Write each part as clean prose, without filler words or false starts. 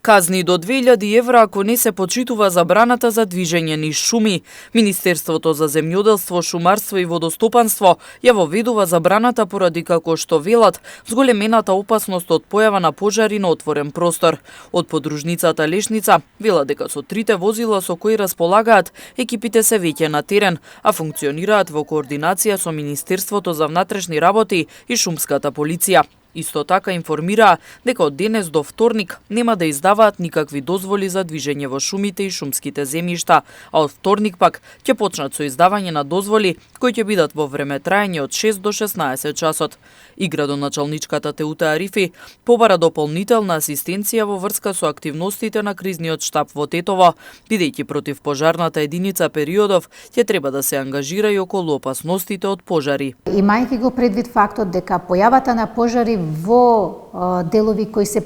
Казни до 2000 евра ако не се почитува забраната за движење низ шуми. Министерството за земјоделство, шумарство и водостопанство ја воведува забраната поради како што велат зголемената опасност од појава на пожари на отворен простор. Од подружницата Лешница велат дека со трите возила со кои располагаат, екипите се веќе на терен, а функционираат во координација со Министерството за внатрешни работи и шумската полиција. Исто така информираа дека од денес до вторник нема да издаваат никакви дозволи за движење во шумите и шумските земјишта, а од вторник пак ќе почнат со издавање на дозволи кои ќе бидат во време траење од 6 до 16 часот. И градоначалничката Теута Арифи побара дополнителна асистенција во врска со активностите на кризниот штаб во Тетово, бидејќи против пожарната единица периодов ќе треба да се ангажира и околу опасностите од пожари. Имајќи го предвид фактот дека појавата на пожари во делови кои се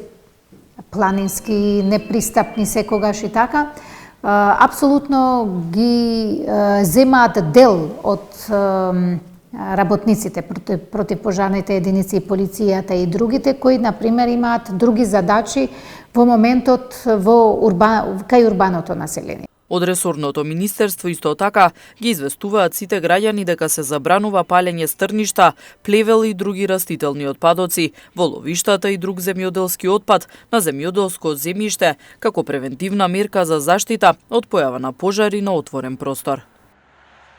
планински, непристапни секогаш и така, апсолутно ги земаат дел од работниците против пожарните единици и полицијата и другите кои на пример имаат други задачи во моментот кај урбаното население. Од ресорното министерство исто така ги известуваат сите граѓани дека се забранува палење стрништа, плевел и други растителни отпадоци во ловиштата и друг земјоделски отпад на земјоделско земјиште како превентивна мерка за заштита од појава на пожари на отворен простор.